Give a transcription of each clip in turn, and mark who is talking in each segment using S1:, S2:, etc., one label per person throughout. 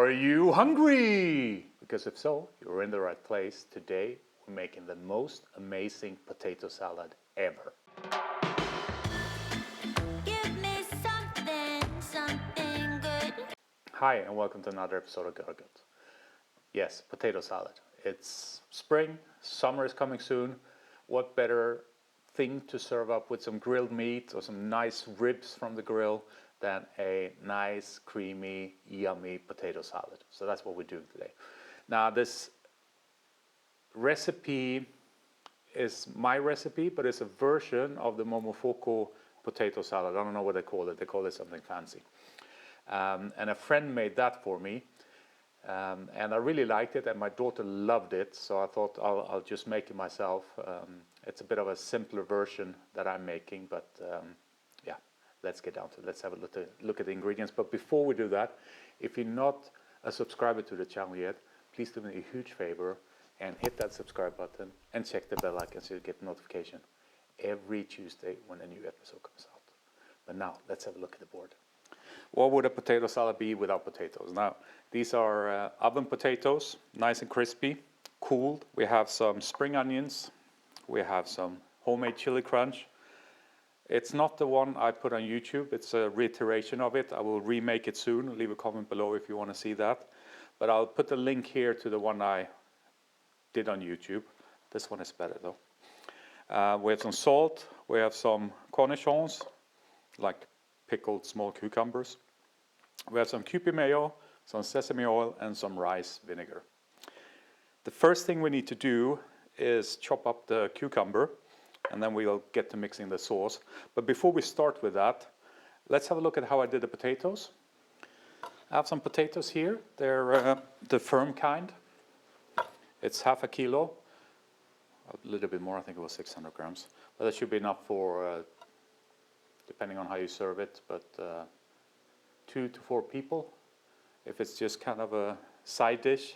S1: Are you hungry? Because if so, you're in the right place. Today, we're making the most amazing potato salad ever.
S2: Give me something good.
S1: Hi, and welcome to another episode of Görgött. Yes, potato salad. It's spring, summer is coming soon. What better thing to serve up with some grilled meat or some nice ribs from the grill than a nice, creamy, yummy potato salad. So that's what we're doing today. Now this recipe is my recipe, but it's a version of the momofuku potato salad. I don't know what they call it. They call it something fancy. And a friend made that for me. And I really liked it, and my daughter loved it. So I thought I'll just make it myself. It's a bit of a simpler version that I'm making, but yeah, let's get down to it. Let's have a look at the ingredients. But before we do that, if you're not a subscriber to the channel yet, please do me a huge favor and hit that subscribe button and check the bell icon so you get notification every Tuesday when a new episode comes out. But now, let's have a look at the board. What would a potato salad be without potatoes? Now, these are oven potatoes, nice and crispy, cooled. We have some spring onions. We have some homemade Chilli Crunch. It's not the one I put on YouTube. It's a reiteration of it. I will remake it soon. Leave a comment below if you want to see that. But I'll put the link here to the one I did on YouTube. This one is better though. We have some salt. We have some Cornichons, like pickled small cucumbers. We have some Kewpie Mayo, some Sesame Oil, and some rice vinegar. The first thing we need to do is chop up the cucumber, and then we'll get to mixing the sauce. But before we start with that, let's have a look at how I did the potatoes. I have some potatoes here. They're the firm kind. It's half a kilo, a little bit more, I think it was 600 grams. But that should be enough for, depending on how you serve it, but 2 to 4 people. If it's just kind of a side dish,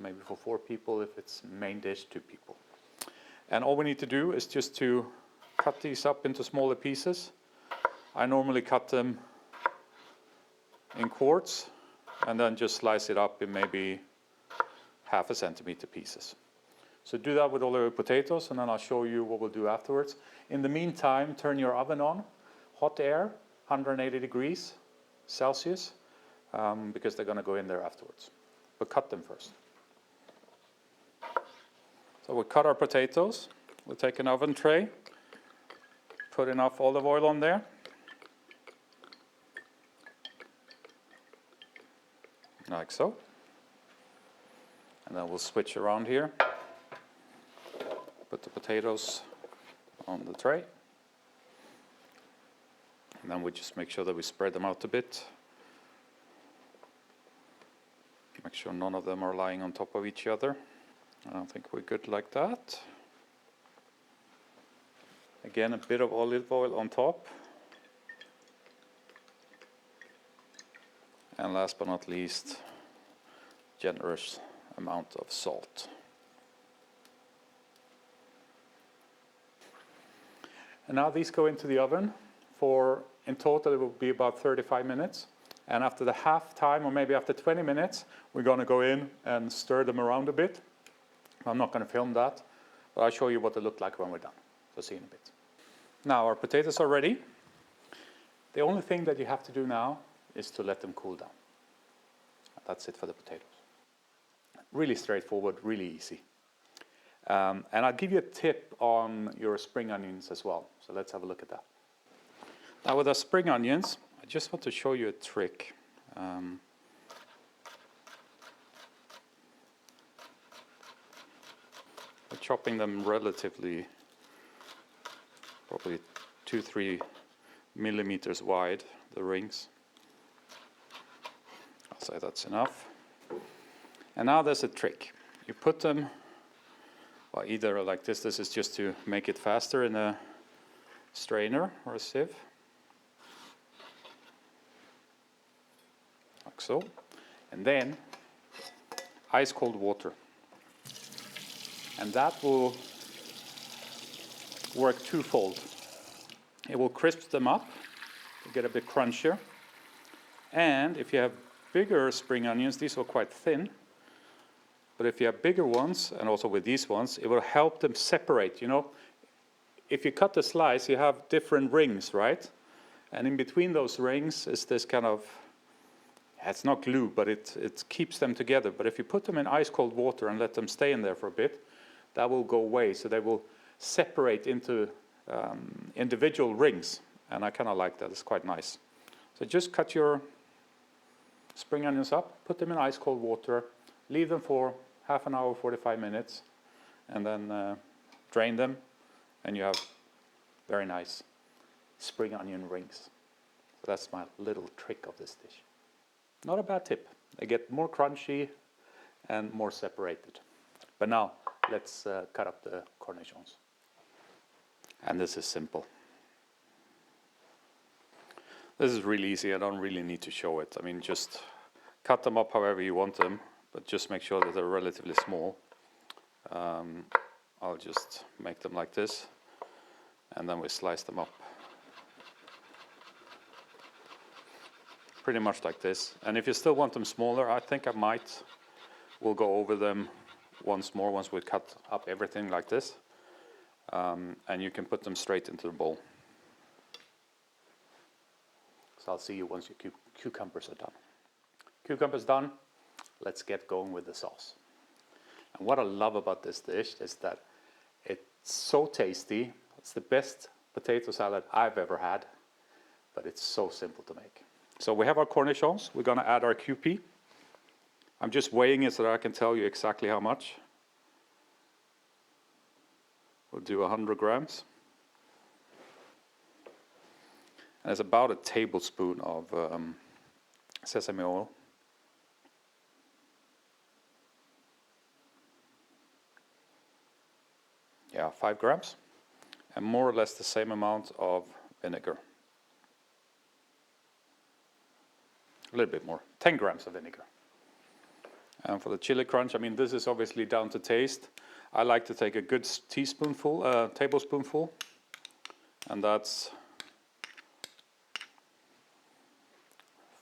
S1: maybe for 4 people. If it's main dish, 2 people. And all we need to do is just to cut these up into smaller pieces. I normally cut them in quarts and then just slice it up in maybe half a centimeter pieces. So do that with all your potatoes, and then I'll show you what we'll do afterwards. In the meantime, turn your oven on, hot air, 180 degrees Celsius, because they're going to go in there afterwards. But cut them first. So we'll cut our potatoes. We'll take an oven tray, put enough olive oil on there. Like so. And then we'll switch around here. Put the potatoes on the tray. And then we just make sure that we spread them out a bit. Make sure none of them are lying on top of each other. I don't think we're good like that. Again, a bit of olive oil on top. And last but not least, generous amount of salt. And now these go into the oven for, in total, it will be about 35 minutes. And after the half time, or maybe after 20 minutes, we're going to go in and stir them around a bit. I'm not going to film that, but I'll show you what they look like when we're done. So see you in a bit. Now our potatoes are ready. The only thing that you have to do now is to let them cool down. That's it for the potatoes. Really straightforward, really easy. And I'll give you a tip on your spring onions as well. So let's have a look at that. Now with our spring onions, I just want to show you a trick. We're chopping them relatively, probably 2-3 millimeters wide, the rings. I'll say that's enough. And now there's a trick. You put them, well, either like this is just to make it faster, in a strainer or a sieve. Like so. And then ice cold water. And that will work twofold. It will crisp them up to get a bit crunchier. And if you have bigger spring onions, these are quite thin. But if you have bigger ones, and also with these ones, it will help them separate. You know, if you cut the slice, you have different rings, right? And in between those rings is this kind of, it's not glue, but it keeps them together. But if you put them in ice cold water and let them stay in there for a bit, that will go away. So they will separate into individual rings. And I kind of like that. It's quite nice. So just cut your spring onions up, put them in ice cold water, leave them for half an hour, 45 minutes, and then drain them, and you have very nice spring onion rings. So that's my little trick of this dish. Not a bad tip. They get more crunchy and more separated. But now let's cut up the cornichons. And this is simple. This is really easy. I don't really need to show it. I mean, just cut them up however you want them, but just make sure that they're relatively small. I'll just make them like this, and then we slice them up. Pretty much like this. And if you still want them smaller, I think we'll go over them once more once we cut up everything like this. And you can put them straight into the bowl. So I'll see you once your cucumbers are done. Cucumbers done, let's get going with the sauce. And what I love about this dish is that it's so tasty. It's the best potato salad I've ever had, but it's so simple to make. So we have our cornichons. We're going to add our Kewpie. I'm just weighing it so that I can tell you exactly how much. We'll do 100 grams. And it's about a tablespoon of sesame oil. Yeah, 5 grams. And more or less the same amount of vinegar. A little bit more, 10 grams of vinegar. And for the Chilli Crunch, I mean, this is obviously down to taste. I like to take a good tablespoonful, and that's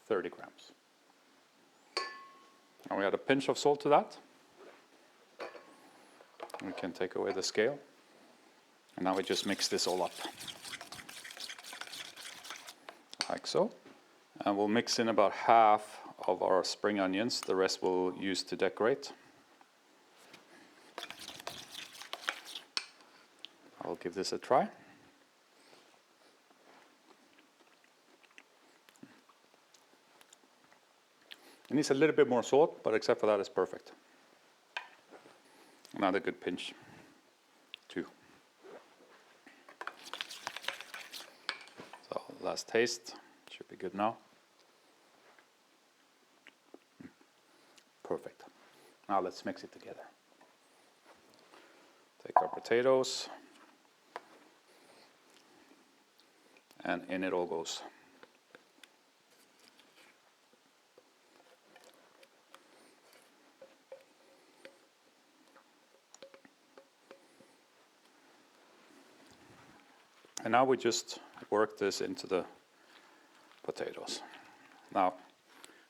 S1: 30 grams. And we add a pinch of salt to that. We can take away the scale. And now we just mix this all up. Like so. And we'll mix in about half of our spring onions. The rest we'll use to decorate. I'll give this a try. It needs a little bit more salt, but except for that, it's perfect. Another good pinch, too. So, last taste. Should be good now. Perfect. Now let's mix it together. Take our potatoes, and in it all goes. And now we just work this into the potatoes. Now,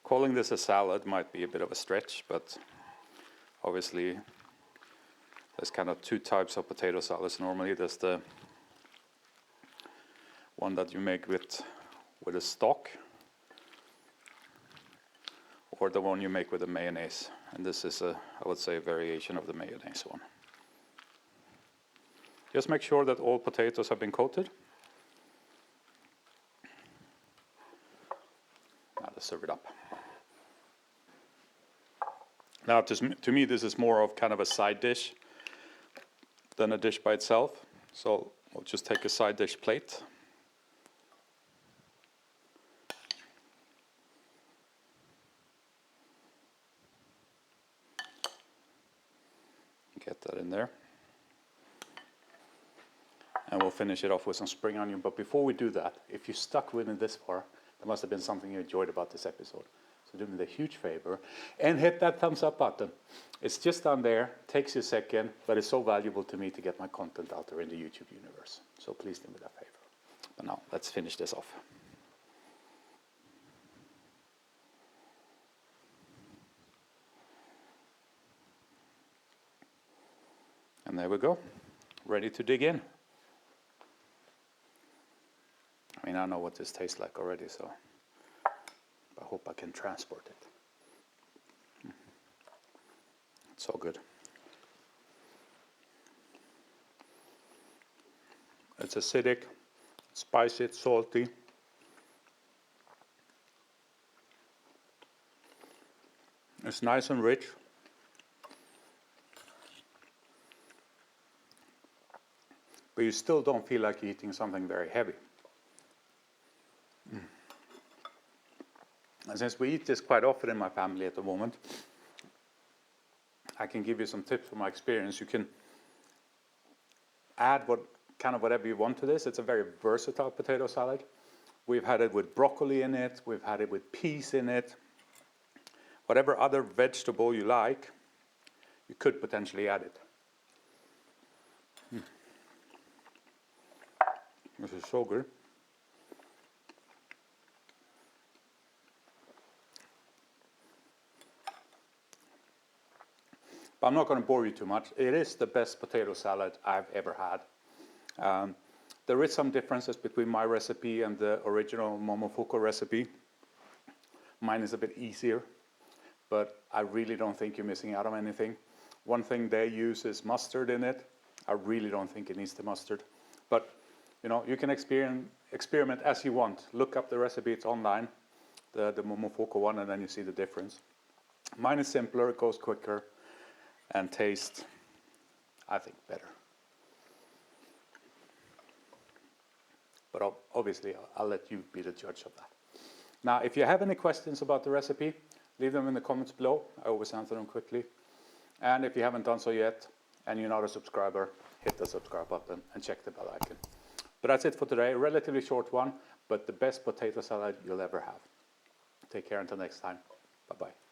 S1: calling this a salad might be a bit of a stretch, but obviously there's kind of two types of potato salads normally. There's the one that you make with a stock, or the one you make with a mayonnaise. And this is I would say, a variation of the mayonnaise one. Just make sure that all potatoes have been coated. Now let's serve it up. Now to me this is more of kind of a side dish than a dish by itself. So we'll just take a side dish plate. Get that in there. And we'll finish it off with some spring onion. But before we do that, if you stuck with it this far, there must have been something you enjoyed about this episode. So do me the huge favor and hit that thumbs up button. It's just down there, takes you a second, but it's so valuable to me to get my content out there in the YouTube universe. So please do me that favor. But now, let's finish this off. And there we go, ready to dig in. I mean, I know what this tastes like already, so I hope I can transport it. It's so good. It's acidic, it's spicy, it's salty. It's nice and rich. But you still don't feel like you're eating something very heavy. And since we eat this quite often in my family at the moment, I can give you some tips from my experience. You can add whatever you want to this. It's a very versatile potato salad. We've had it with broccoli in it. We've had it with peas in it. Whatever other vegetable you like, you could potentially add it. This is so good. But I'm not going to bore you too much. It is the best potato salad I've ever had. There is some differences between my recipe and the original momofuku recipe. Mine is a bit easier, but I really don't think you're missing out on anything. One thing they use is mustard in it. I really don't think it needs the mustard. But you know, you can experiment as you want. Look up the recipe, it's online, the momofuku one, and then you see the difference. Mine is simpler, it goes quicker, and tastes, I think, better. But obviously, I'll let you be the judge of that. Now, if you have any questions about the recipe, leave them in the comments below. I always answer them quickly. And if you haven't done so yet, and you're not a subscriber, hit the subscribe button and check the bell icon. But that's it for today. A relatively short one, but the best potato salad you'll ever have. Take care until next time. Bye-bye.